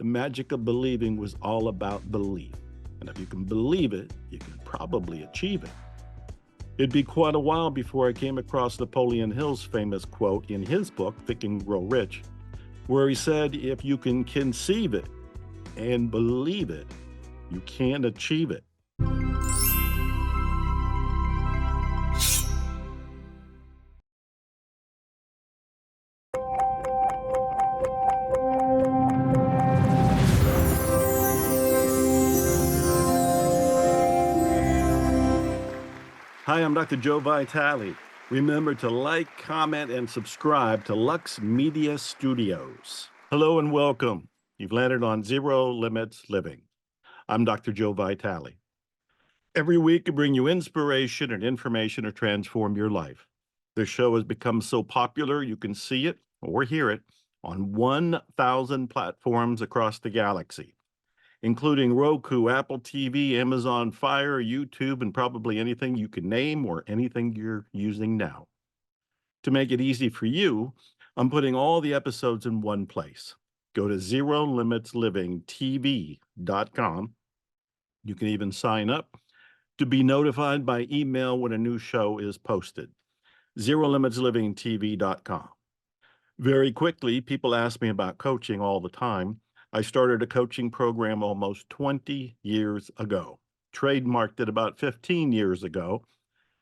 the magic of believing was all about belief. And if you can believe it, you can probably achieve it. It'd be quite a while before I came across Napoleon Hill's famous quote in his book, Think and Grow Rich, where he said, if you can conceive it and believe it, you can achieve it. Hi, I'm Dr. Joe Vitale. Remember to like, comment, and subscribe to Lux Media Studios. Hello and welcome. You've landed on Zero Limits Living. I'm Dr. Joe Vitale. Every week, I bring you inspiration and information to transform your life. This show has become so popular, you can see it or hear it on 1,000 platforms across the galaxy, including Roku, Apple TV, Amazon Fire, YouTube, and probably anything you can name or anything you're using now. To make it easy for you, I'm putting all the episodes in one place. Go to ZeroLimitsLivingTV.com. You can even sign up to be notified by email when a new show is posted. ZeroLimitsLivingTV.com. Very quickly, people ask me about coaching all the time. I started a coaching program almost 20 years ago, trademarked it about 15 years ago.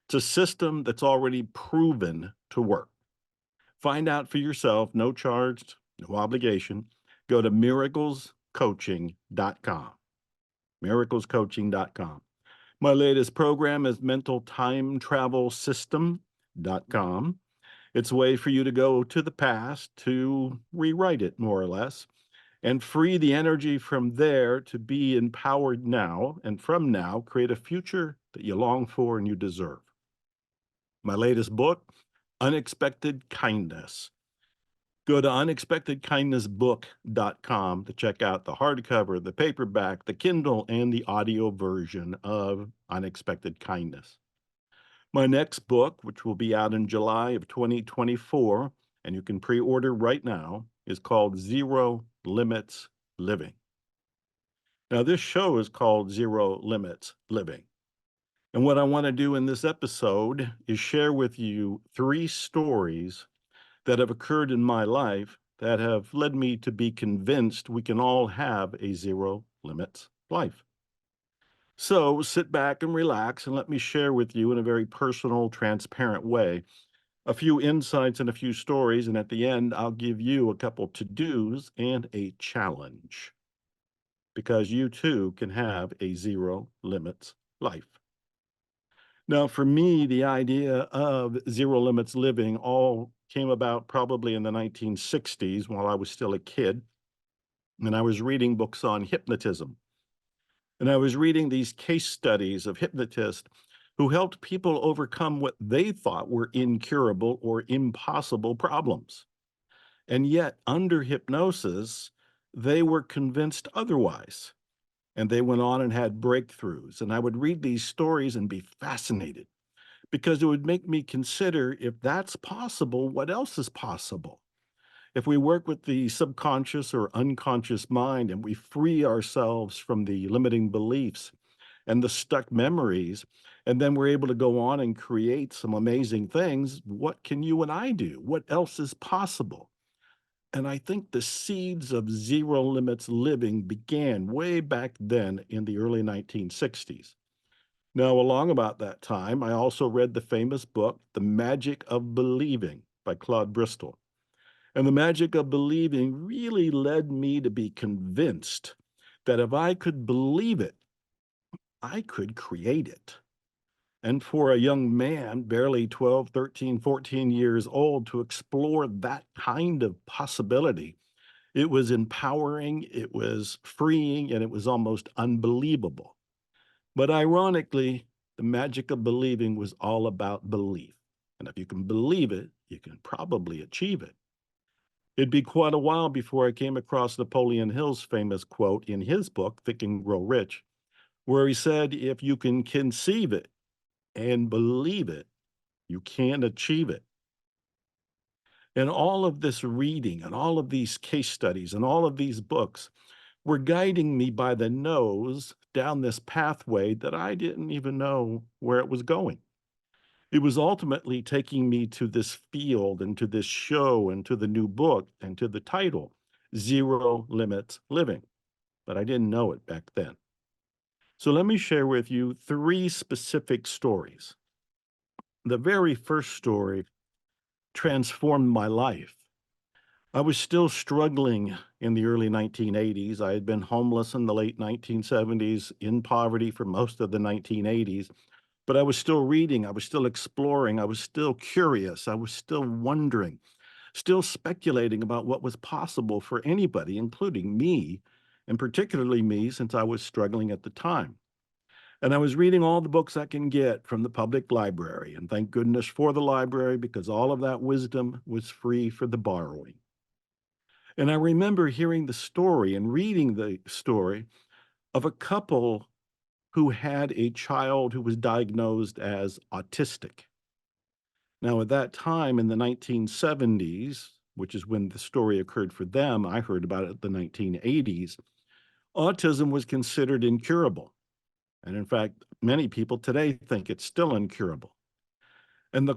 It's a system that's already proven to work. Find out for yourself, no charge, no obligation. Go to miraclescoaching.com. Miraclescoaching.com. My latest program is mentaltimetravelsystem.com. It's a way for you to go to the past, to rewrite it more or less, and free the energy from there to be empowered now, and from now, create a future that you long for and you deserve. My latest book, Unexpected Kindness. Go to unexpectedkindnessbook.com to check out the hardcover, the paperback, the Kindle, and the audio version of Unexpected Kindness. My next book, which will be out in July of 2024, and you can pre-order right now, is called Zero Limits Living. Now, this show is called Zero Limits Living. And what I want to do in this episode is share with you 3 stories that have occurred in my life that have led me to be convinced we can all have a zero limits life. So sit back and relax and let me share with you in a very personal, transparent way a few insights and a few stories. And at the end, I'll give you a couple to-dos and a challenge, because you too can have a zero limits life. Now, for me, the idea of zero limits living all came about probably in the 1960s while I was still a kid. And I was reading books on hypnotism. And I was reading these case studies of hypnotists who helped people overcome what they thought were incurable or impossible problems. And yet, under hypnosis, they were convinced otherwise. And they went on and had breakthroughs. And I would read these stories and be fascinated, because it would make me consider, if that's possible, what else is possible? If we work with the subconscious or unconscious mind and we free ourselves from the limiting beliefs and the stuck memories, and then we're able to go on and create some amazing things, what can you and I do? What else is possible? And I think the seeds of zero limits living began way back then in the early 1960s. Now, along about that time, I also read the famous book, The Magic of Believing by Claude Bristol. And the magic of believing really led me to be convinced that if I could believe it, I could create it. And for a young man, barely 12, 13, 14 years old, to explore that kind of possibility, it was empowering, it was freeing, and it was almost unbelievable. But ironically, the magic of believing was all about belief. And if you can believe it, you can probably achieve it. It'd be quite a while before I came across Napoleon Hill's famous quote in his book, Think and Grow Rich, where he said, if you can conceive it and believe it, you can achieve it. And all of this reading and all of these case studies and all of these books were guiding me by the nose down this pathway that I didn't even know where it was going. It was ultimately taking me to this field and to this show and to the new book and to the title, Zero Limits Living. But I didn't know it back then. So let me share with you three specific stories. The very first story transformed my life. I was still struggling in the early 1980s. I had been homeless in the late 1970s, in poverty for most of the 1980s, but I was still reading, I was still exploring, I was still curious, I was still wondering, still speculating about what was possible for anybody, including me, and particularly me since I was struggling at the time. And I was reading all the books I can get from the public library, and thank goodness for the library because all of that wisdom was free for the borrowing. And I remember hearing the story and reading the story of a couple who had a child who was diagnosed as autistic. Now, at that time in the 1970s, which is when the story occurred for them, I heard about it in the 1980s, autism was considered incurable. And in fact, many people today think it's still incurable. And the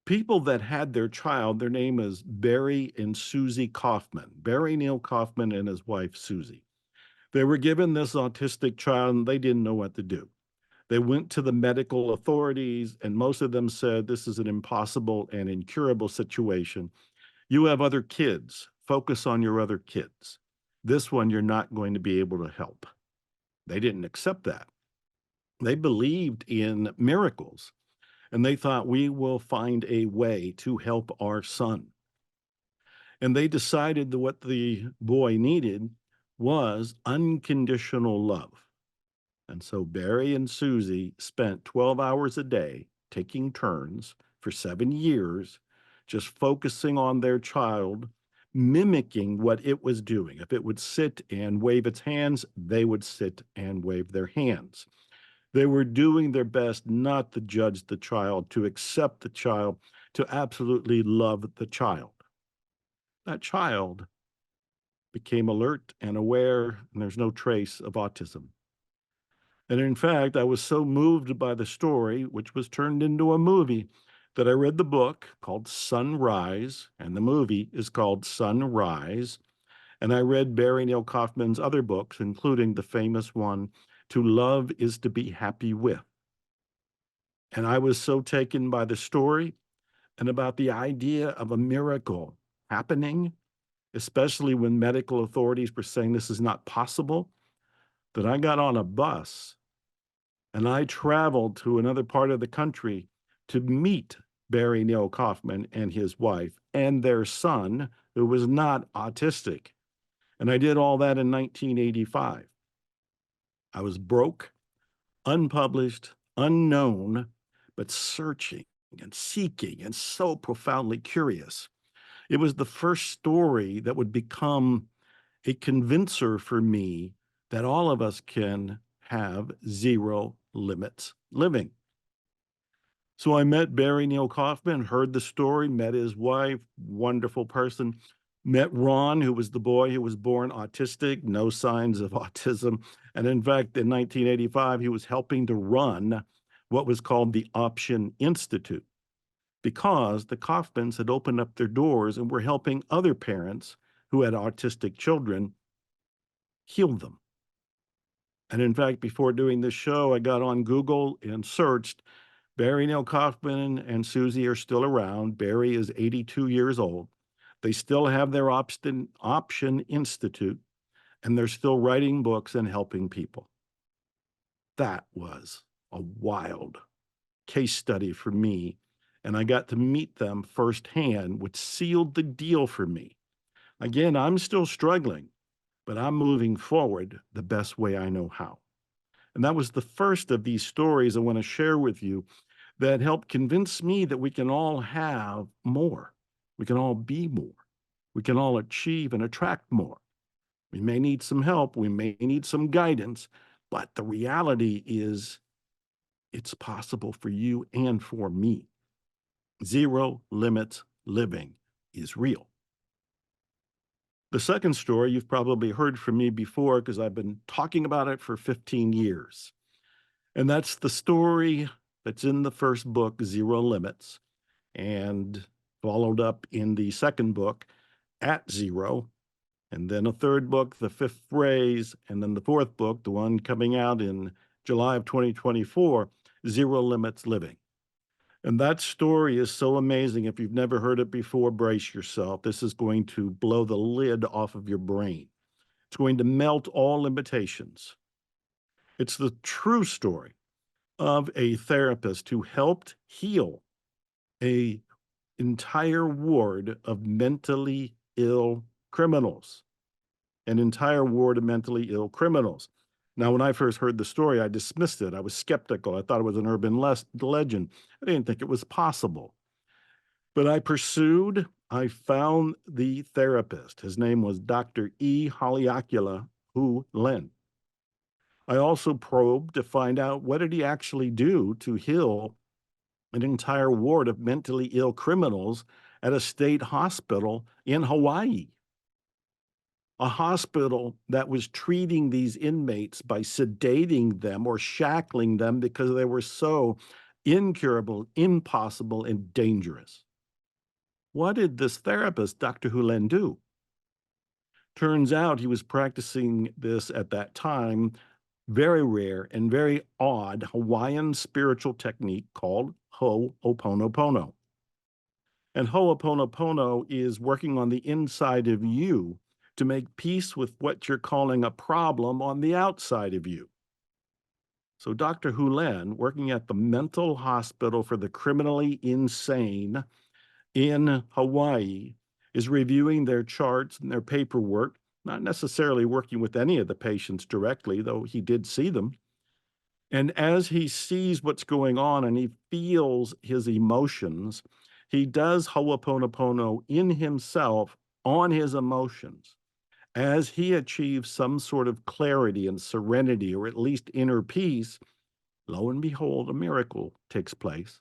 people that had their child, their name is Barry and Susie Kaufman, Barry Neil Kaufman and his wife, Susie. They were given this autistic child and they didn't know what to do. They went to the medical authorities, and most of them said, this is an impossible and incurable situation. You have other kids. Focus on your other kids. This one, you're not going to be able to help. They didn't accept that. They believed in miracles, and they thought, we will find a way to help our son. And they decided that what the boy needed was unconditional love. And so Barry and Susie spent 12 hours a day taking turns for 7 years, just focusing on their child, mimicking what it was doing. If it would sit and wave its hands, they would sit and wave their hands. They were doing their best not to judge the child, to accept the child, to absolutely love the child. That child became alert and aware, and there's no trace of autism. And in fact, I was so moved by the story, which was turned into a movie, that I read the book called Sunrise, and the movie is called Sunrise. And I read Barry Neil Kaufman's other books, including the famous one, To Love is to Be Happy With. And I was so taken by the story and about the idea of a miracle happening, especially when medical authorities were saying this is not possible, that I got on a bus and I traveled to another part of the country to meet Barry Neil Kaufman and his wife and their son, who was not autistic. And I did all that in 1985. I was broke, unpublished, unknown, but searching and seeking and so profoundly curious. It was the first story that would become a convincer for me that all of us can have zero limits living. So I met Barry Neil Kaufman, heard the story, met his wife, wonderful person, met Ron, who was the boy who was born autistic, no signs of autism. And in fact, in 1985, he was helping to run what was called the Option Institute because the Kaufmans had opened up their doors and were helping other parents who had autistic children heal them. And in fact, before doing this show, I got on Google and searched. Barry Neil Kaufman and Susie are still around. Barry is 82 years old. They still have their Option Institute, and they're still writing books and helping people. That was a wild case study for me, and I got to meet them firsthand, which sealed the deal for me. Again, I'm still struggling, but I'm moving forward the best way I know how. And that was the first of these stories I want to share with you that helped convince me that we can all have more. We can all be more. We can all achieve and attract more. We may need some help. We may need some guidance, but the reality is it's possible for you and for me. Zero limits living is real. The second story you've probably heard from me before because I've been talking about it for 15 years. And that's the story that's in the first book, Zero Limits, and followed up in the second book, At Zero, and then a third book, The Fifth Phrase, and then the fourth book, the one coming out in July of 2024, Zero Limits Living. And that story is so amazing. If you've never heard it before, brace yourself. This is going to blow the lid off of your brain. It's going to melt all limitations. It's the true story of a therapist who helped heal a entire ward of mentally ill criminals, an entire ward of mentally ill criminals. Now, when I first heard the story, I dismissed it. I was skeptical. I thought it was an urban legend. I didn't think it was possible. But I pursued, I found the therapist. His name was Dr. E. Haleakala Hu Len. I also probed to find out what did he actually do to heal an entire ward of mentally ill criminals at a state hospital in Hawaii. A hospital that was treating these inmates by sedating them or shackling them because they were so incurable, impossible, and dangerous. What did this therapist, Dr. Hulen, do? Turns out he was practicing this at that time, very rare and very odd Hawaiian spiritual technique called Ho'oponopono. And Ho'oponopono is working on the inside of you to make peace with what you're calling a problem on the outside of you. So Dr. Hulen, working at the mental hospital for the criminally insane in Hawaii, is reviewing their charts and their paperwork, not necessarily working with any of the patients directly, though he did see them. And as he sees what's going on and he feels his emotions, he does Ho'oponopono in himself on his emotions. As he achieves some sort of clarity and serenity, or at least inner peace, lo and behold, a miracle takes place,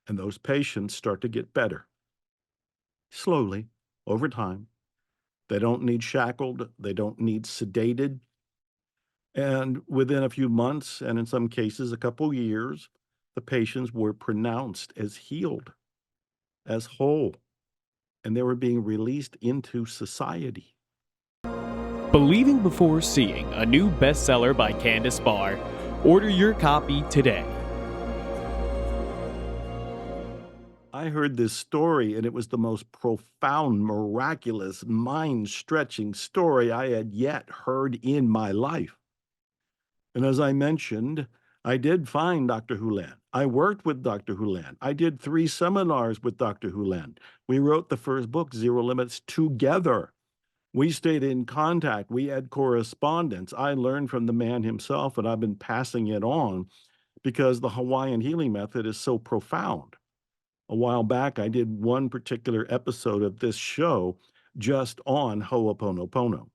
and those patients start to get better. Slowly, over time. They don't need shackled, they don't need sedated. And within a few months, and in some cases, a couple years, the patients were pronounced as healed, as whole, and they were being released into society. Believing Before Seeing, a new bestseller by Candace Barr. Order your copy today. I heard this story, and it was the most profound, miraculous, mind-stretching story I had yet heard in my life. And as I mentioned, I did find Dr. Hulen. I worked with Dr. Hulen. I did 3 seminars with Dr. Hulen. We wrote the first book, Zero Limits, together. We stayed in contact. We had correspondence. I learned from the man himself, and I've been passing it on because the Hawaiian healing method is so profound. A while back, I did one particular episode of this show just on Ho'oponopono.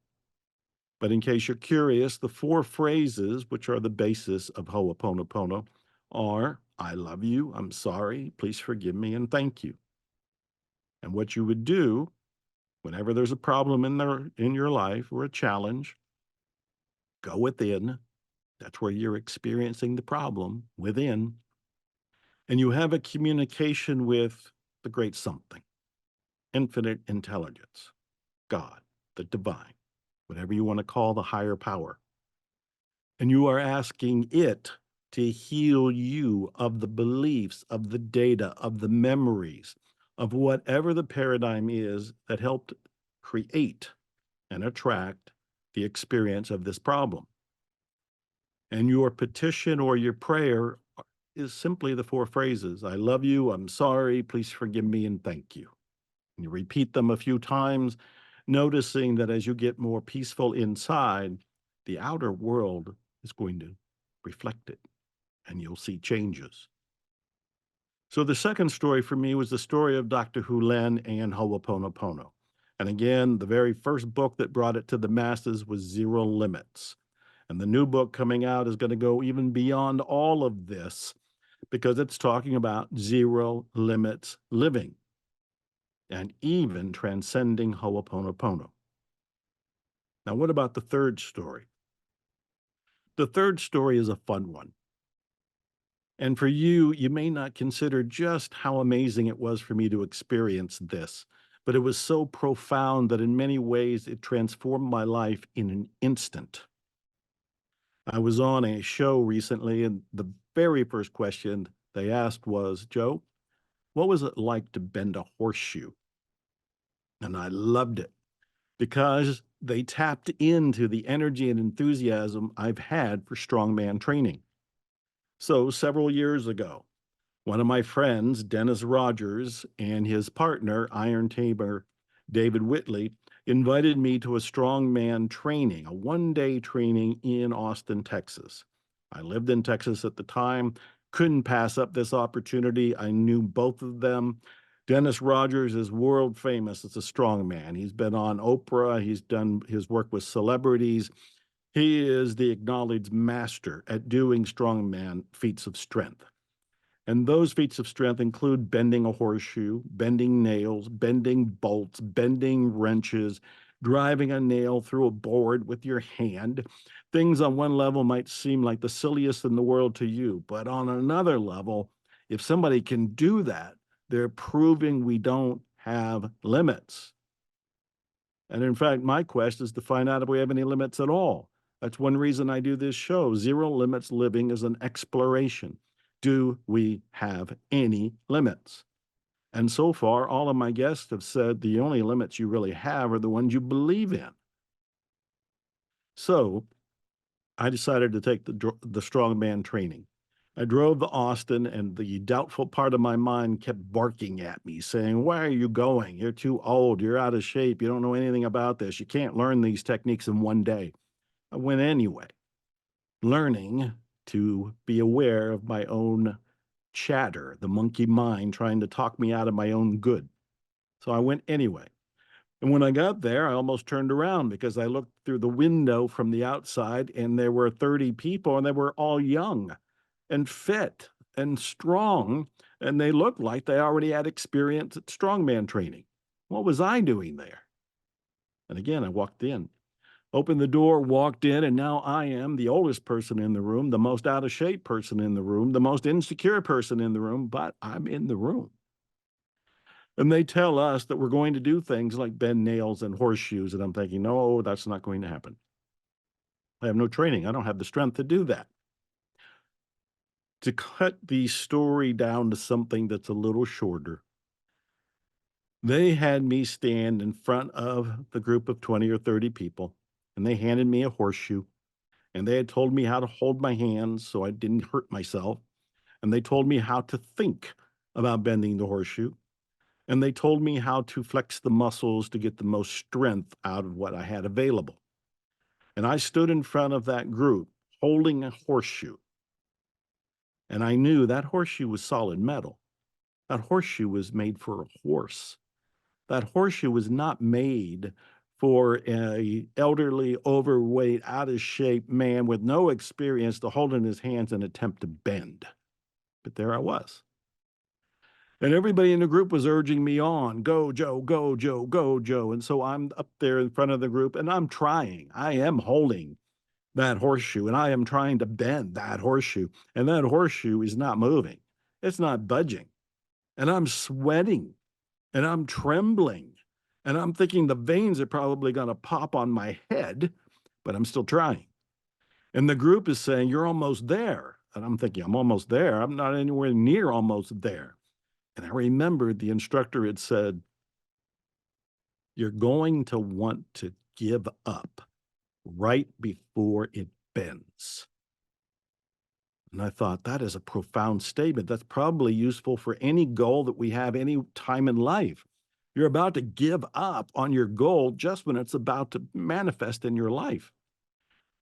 But in case you're curious, the 4 phrases, which are the basis of Ho'oponopono, are I love you, I'm sorry, please forgive me, and thank you. And what you would do whenever there's a problem in your life or a challenge, go within. That's where you're experiencing the problem, within. And you have a communication with the great something, infinite intelligence, God, the divine, whatever you want to call the higher power. And you are asking it to heal you of the beliefs, of the data, of the memories, of whatever the paradigm is that helped create and attract the experience of this problem. And your petition or your prayer is simply the 4 phrases I love you, I'm sorry, please forgive me, and thank you. And you repeat them a few times, noticing that as you get more peaceful inside, the outer world is going to reflect it, and you'll see changes. So the second story for me was the story of Dr. Hulen and Ho'oponopono. And again, the very first book that brought it to the masses was Zero Limits. And the new book coming out is going to go even beyond all of this because it's talking about zero limits living and even transcending Ho'oponopono. Now, what about the third story? The third story is a fun one. And for you, you may not consider just how amazing it was for me to experience this, but it was so profound that in many ways it transformed my life in an instant. I was on a show recently, and the very first question they asked was, Joe, what was it like to bend a horseshoe? And I loved it because they tapped into the energy and enthusiasm I've had for strongman training. So several years ago, one of my friends, Dennis Rogers, and his partner, Iron Tamer David Whitley, invited me to a strongman training, a 1 day training in Austin, Texas. I lived in Texas at the time, couldn't pass up this opportunity. I knew both of them. Dennis Rogers is world famous as a strongman. He's been on Oprah, he's done his work with celebrities. He is the acknowledged master at doing strongman feats of strength. And those feats of strength include bending a horseshoe, bending nails, bending bolts, bending wrenches, driving a nail through a board with your hand. Things on one level might seem like the silliest in the world to you, but on another level, if somebody can do that, they're proving we don't have limits. And in fact, my quest is to find out if we have any limits at all. That's one reason I do this show. Zero Limits Living is an exploration. Do we have any limits? And so far, all of my guests have said the only limits you really have are the ones you believe in. So I decided to take the strongman training. I drove to Austin, and the doubtful part of my mind kept barking at me, saying, why are you going? You're too old. You're out of shape. You don't know anything about this. You can't learn these techniques in 1 day. I went anyway, learning to be aware of my own chatter, the monkey mind trying to talk me out of my own good. So I went anyway. And when I got there, I almost turned around because I looked through the window from the outside and there were 30 people and they were all young and fit and strong. And they looked like they already had experience at strongman training. What was I doing there? And again, I walked in, opened the door, walked in, and now I am the oldest person in the room, the most out of shape person in the room, the most insecure person in the room, but I'm in the room. And they tell us that we're going to do things like bend nails and horseshoes. And I'm thinking, no, that's not going to happen. I have no training. I don't have the strength to do that. To cut the story down to something that's a little shorter, they had me stand in front of the group of 20 or 30 people, and they handed me a horseshoe, and they had told me how to hold my hands so I didn't hurt myself. And they told me how to think about bending the horseshoe. And they told me how to flex the muscles to get the most strength out of what I had available. And I stood in front of that group holding a horseshoe. And I knew that horseshoe was solid metal. That horseshoe was made for a horse. That horseshoe was not made for a elderly, overweight, out of shape man with no experience to hold in his hands and attempt to bend. But there I was. And everybody in the group was urging me on, go, Joe, go, Joe, go, Joe. And so I'm up there in front of the group and I'm trying. I am holding that horseshoe and I am trying to bend that horseshoe. And that horseshoe is not moving, it's not budging. And I'm sweating and I'm trembling. And I'm thinking the veins are probably going to pop on my head, but I'm still trying. And the group is saying, you're almost there. And I'm thinking, I'm almost there. I'm not anywhere near almost there. And I remembered the instructor had said, you're going to want to give up right before it bends. And I thought, that is a profound statement. That's probably useful for any goal that we have any time in life. You're about to give up on your goal just when it's about to manifest in your life.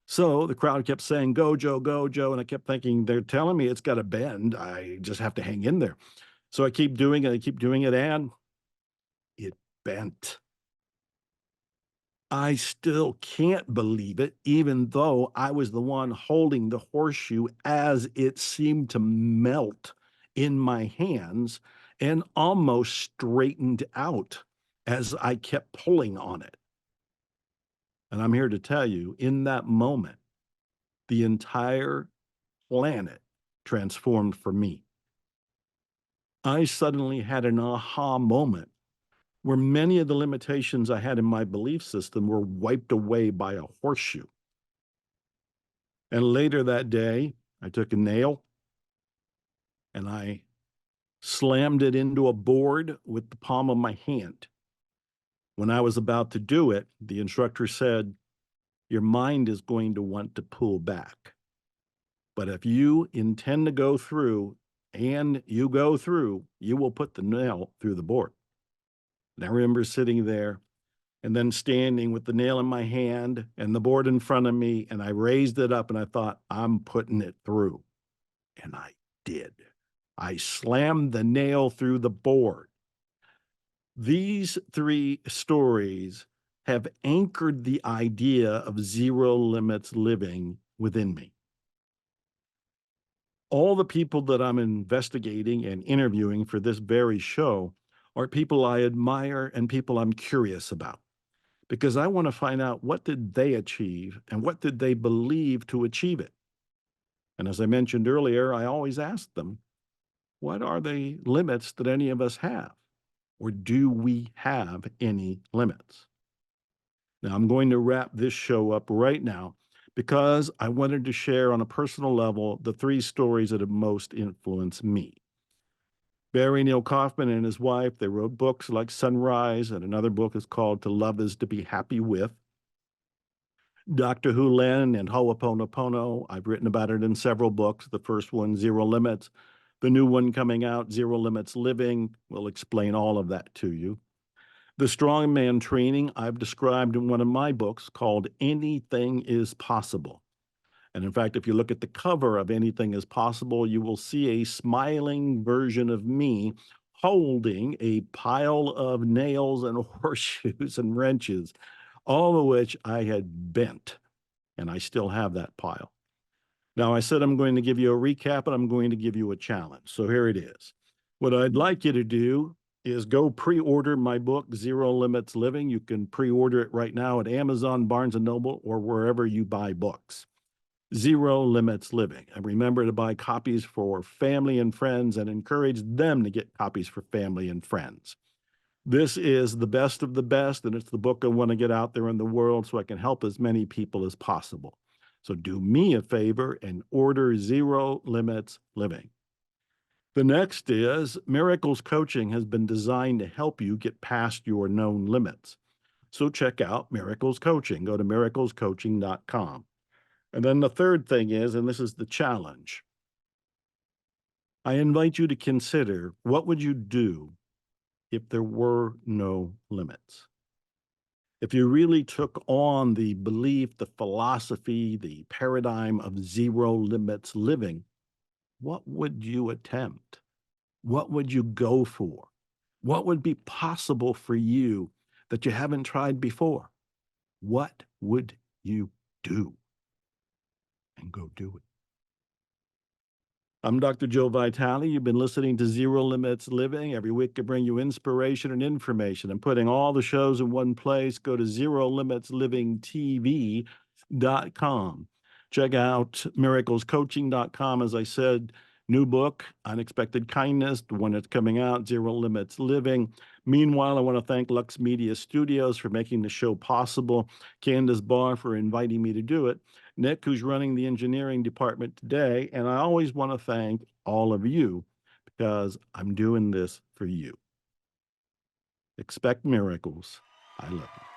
So the crowd kept saying, go, Joe, go, Joe. And I kept thinking, they're telling me it's got to bend. I just have to hang in there. So I keep doing it, and it bent. I still can't believe it, even though I was the one holding the horseshoe as it seemed to melt in my hands and almost straightened out as I kept pulling on it. And I'm here to tell you, in that moment, the entire planet transformed for me. I suddenly had an aha moment where many of the limitations I had in my belief system were wiped away by a horseshoe. And later that day, I took a nail and I slammed it into a board with the palm of my hand. When I was about to do it, the instructor said, "Your mind is going to want to pull back. But if you intend to go through and you go through, you will put the nail through the board." And I remember sitting there and then standing with the nail in my hand and the board in front of me, and I raised it up and I thought, I'm putting it through. And I did. I slammed the nail through the board. These three stories have anchored the idea of zero limits living within me. All the people that I'm investigating and interviewing for this very show are people I admire and people I'm curious about, because I want to find out, what did they achieve and what did they believe to achieve it? And as I mentioned earlier, I always ask them, what are the limits that any of us have? Or do we have any limits? Now, I'm going to wrap this show up right now because I wanted to share on a personal level the three stories that have most influenced me. Barry Neil Kaufman and his wife, they wrote books like Sunrise, and another book is called To Love Is to Be Happy With. Dr. Hulen and Ho'oponopono, I've written about it in several books. The first one, Zero Limits. The new one coming out, Zero Limits Living, will explain all of that to you. The strongman training I've described in one of my books called Anything is Possible. And in fact, if you look at the cover of Anything is Possible, you will see a smiling version of me holding a pile of nails and horseshoes and wrenches, all of which I had bent, and I still have that pile. Now, I said I'm going to give you a recap, and I'm going to give you a challenge. So here it is. What I'd like you to do is go pre-order my book, Zero Limits Living. You can pre-order it right now at Amazon, Barnes & Noble, or wherever you buy books. Zero Limits Living. And remember to buy copies for family and friends and encourage them to get copies for family and friends. This is the best of the best, and it's the book I want to get out there in the world so I can help as many people as possible. So do me a favor and order Zero Limits Living. The next is Miracles Coaching has been designed to help you get past your known limits. So check out Miracles Coaching. Go to miraclescoaching.com. And then the third thing is, and this is the challenge, I invite you to consider, what would you do if there were no limits? If you really took on the belief, the philosophy, the paradigm of zero limits living, what would you attempt? What would you go for? What would be possible for you that you haven't tried before? What would you do? And go do it. I'm Dr. Joe Vitale. You've been listening to Zero Limits Living. Every week I bring you inspiration and information. I'm putting all the shows in one place. Go to ZeroLimitsLivingTV.com. Check out miraclescoaching.com. As I said, new book, Unexpected Kindness, the one that's coming out, Zero Limits Living. Meanwhile, I want to thank Lux Media Studios for making the show possible, Candace Barr for inviting me to do it, Nick, who's running the engineering department today, and I always want to thank all of you because I'm doing this for you. Expect miracles. I love you.